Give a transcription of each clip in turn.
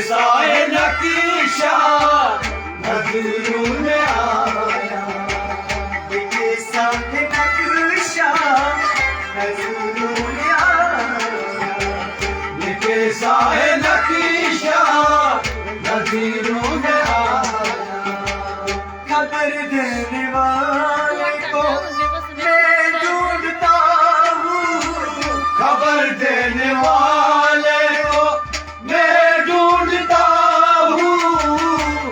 कैसा है नक्शा नजरों में आया, ये कैसा है नक्शा नजरों में आया, ये कैसा है नक्शा नजरों में आया। खबर देने वाले को मैं ढूंढता हूँ, खबर देने वाले को मैं ढूंढता हूँ।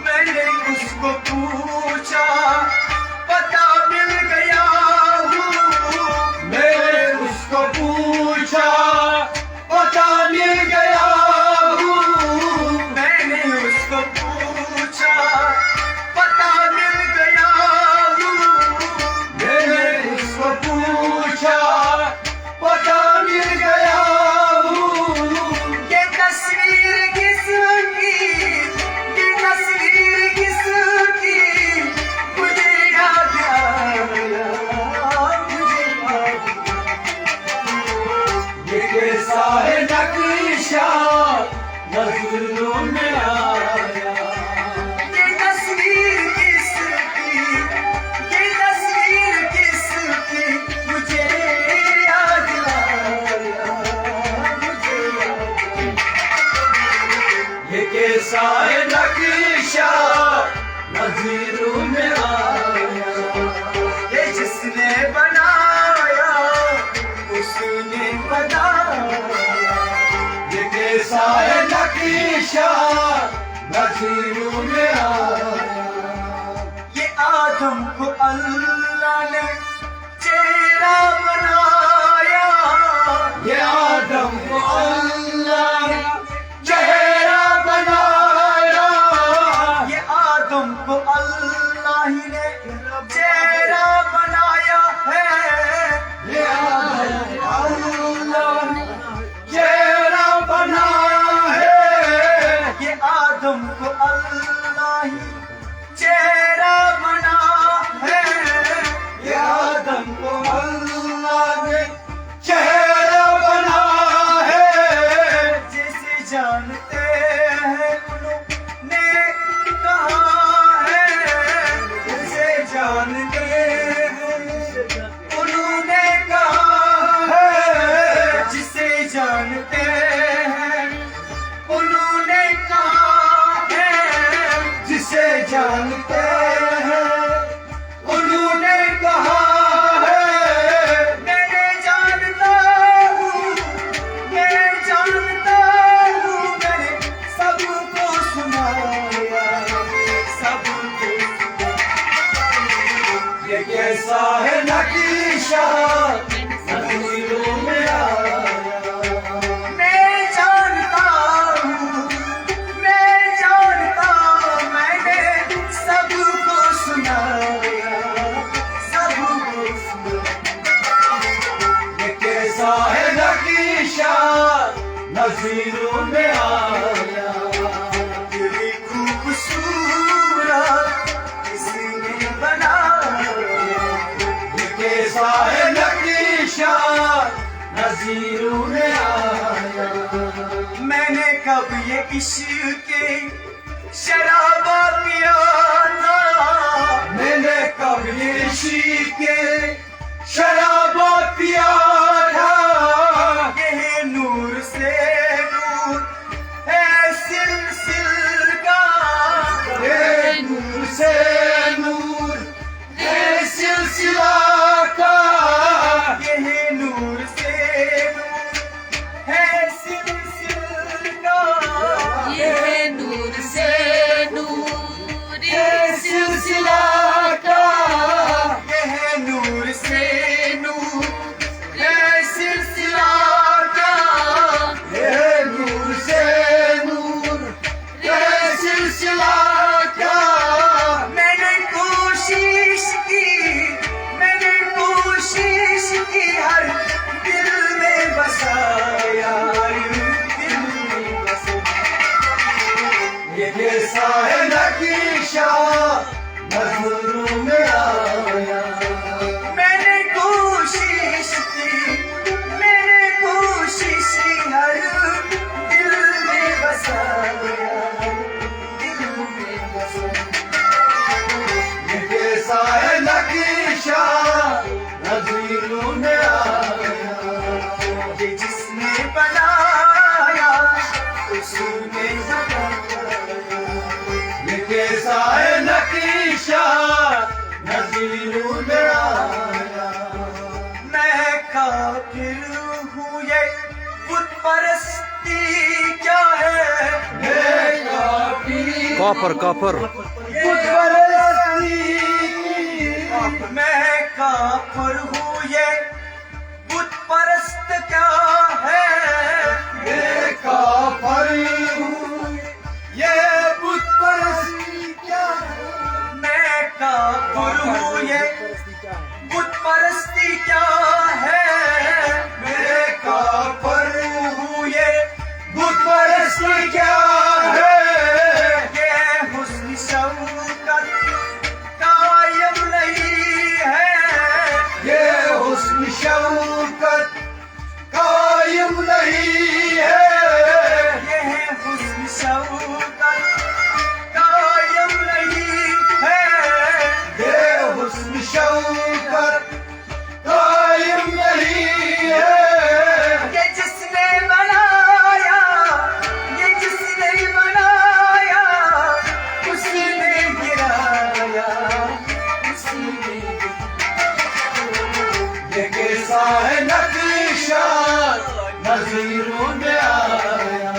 मैंने उसको पूछा पता मिल गया हूँ, मैंने उसको पूछा पता मिल गया हूँ। मैंने उसको पूछा पता मिल गया हूँ, मैंने उसको पूछा पता मिल गया हूँ। ये तस्वीर किसकी, ये तस्वीर किसकी, मुझे याद आया, मुझे याद ये कैसा है नक्शा नजरों में आया, ये तस्वीर किसकी, ये तस्वीर किसकी, मुझे याद आया, मुझे याद ये कैसा है नक्शा नजरों में आया। ये जिसने बनाया उसने बताया, ये कैसा है नक्शा नजरों में आया। ये आदम को अल्लाह ने चेहरा बनाया, ये आदम को अल्लाह ने चेहरा बनाया, ये आदम को अल्लाह ही ने चेहरा बनाया है, ये आदम को अल्लाह ने चेहरा बनाया है। ये आदम को अल्लाह ही चेहरा बना है, ये आदम को अल्लाह ने चेहरा बना है। जिसे जानते हैं उन्होंने कहा है, जिसे जानते हैं उन्होंने कहा है, जिसे जानते हैं उन्होंने कहा है, जिसे जानते हैं उन्होंने कहा है। मैं जानता हूँ, मैं जानता हूँ, मैंने सबको सुनाया, सबको ये कैसा है नक्शा नजरों में आया, मैं जानता हूँ, मैं जानता, मैंने सबको सुनाया, सबको सुनाया। ये कैसा है नक्शा नजरों में आया। तेरी खूबसूरत किसने बनाया, ये कैसा है नक्शा नजरों में आया। मैंने कब ये इश्क शराबा पिया था, मैंने कभी इश्क शराबा पिया था। ये नूर से नूर है सिलसिल का, ये नूर से नूर है सिलसिला का। ये नूर से नूर है सिलसिल का, ये नूर से नूर ये सिलसिला का। ये नूर से नूर है सिलसिला का, ये नूर से नूर है सिलसिला का। मैंने कोशिश की, मैंने कोशिश की, हर दिल में बसाया, हर दिल में बसाया। ये कैसा है नक्शा नजरों में आया। मैंने कोशिश की, मैंने कोशिश की, हर दिल में बसाया, कॉपर कॉपर बुत परस्ती मैं काफिर हूँ ये बुत परस्त क्या है मैं काफिर हूँ ये बुत परस्ती क्या है मैं काफिर हूँ ये बुत परस्ती क्या है मैं काफिर हूँ ये बुत परस्ती क्या है ये हुस्न शौकत कायम नहीं है ये हुस्न शौकत कायम नहीं है ये हुस्न शौकत कायम नहीं है ये हुस्न शौकत कायम नहीं है ये जिसने बनाया ये जिसने बनाया उसने गिराया उसने ये कैसा है नक्शा नज़ीरों में आया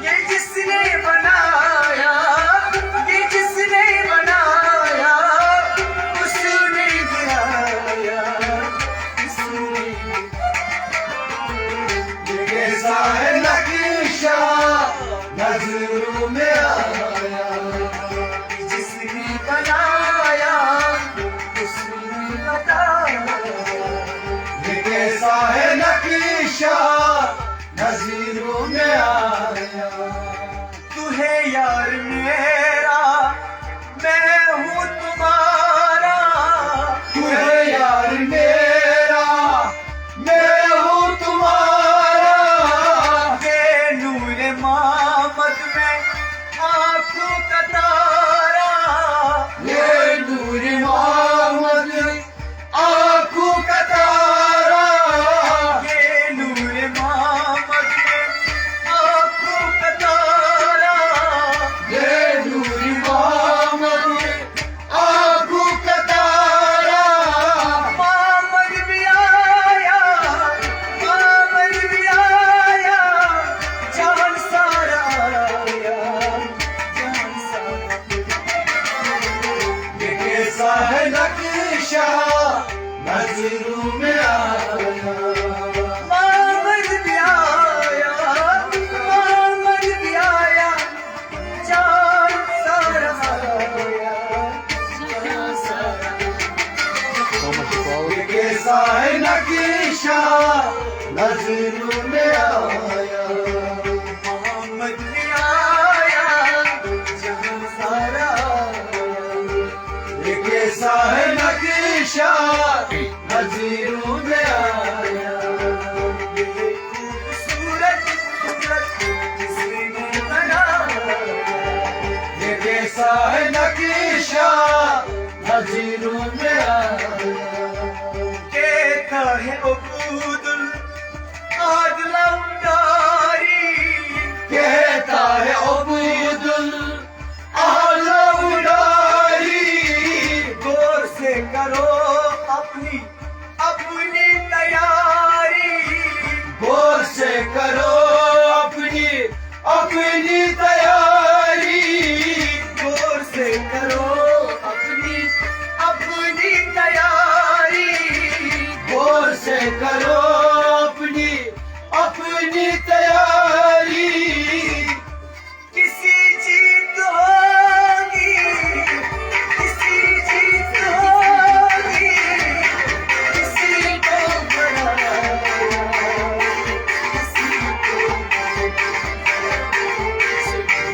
ये जिसने बनाया ये जिसने बनाया उसने गिराया उसने ये कैसा है नक्शा नज़ीरों में आया जिसने बनाया उसने बताया ये कैसा है नक्शा नज़ीरों में आया तू है यार मेरा मैं हूँ तुम्हारा तू है यार मेरा मैं हूँ तुम्हारा ये नूर मोहम्मद में आंखों का तारा ये नूर मोहम्मद आँखों का तारा ये नूर मोहम्मद में आंखों का तारा ये नूर मोहम्मद आँखों का तारा मोहम्मद भी आया मोहम्मद भी आया जान सारा आया जान सारा ये कैसा है नक्शा नज़रों में आया मोहम्मद भी आया मोहम्मद भी आया जान सारा आया जान सारा ये कैसा है नक्शा नज़रों में आया मोहम्मद भी आया जान सारा आया ये कैसा है नक्शा नज़रों में आया ये खूबसूरत कुदरत जिसने बनाया ये कैसा है नक्शा नज़रों में आया कहता है अबूदुल आदला उडारी कहता है अबूदुल आला उडारी गौर से करो अपनी अपनी तैयारी गौर से करो अपनी अपनी तैयारी गौर से करो अपनी अपनी तैयारी गौर से करो अपनी अपनी तैयारी किसी जीत होगी किसी जीत होगी किसी को बनाया किसी को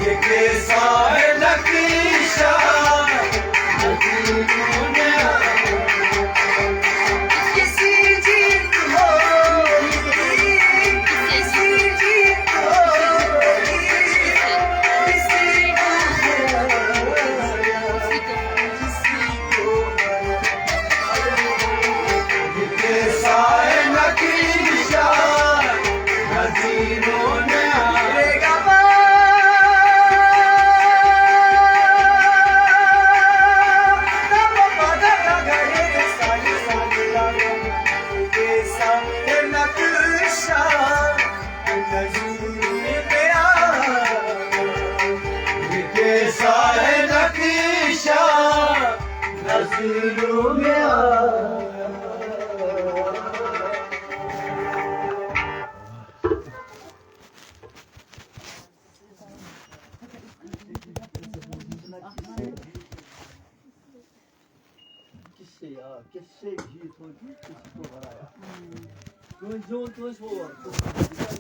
ये कैसा है नक्शा नज़रों में आया किसी जीत होगी किसी जीत होगी किसी को बनाया किसी को ये कैसा है नक्शा नज़रों में आया रे गा दिलों में आया किससे जीत होगी किसी को हराया जो जो तो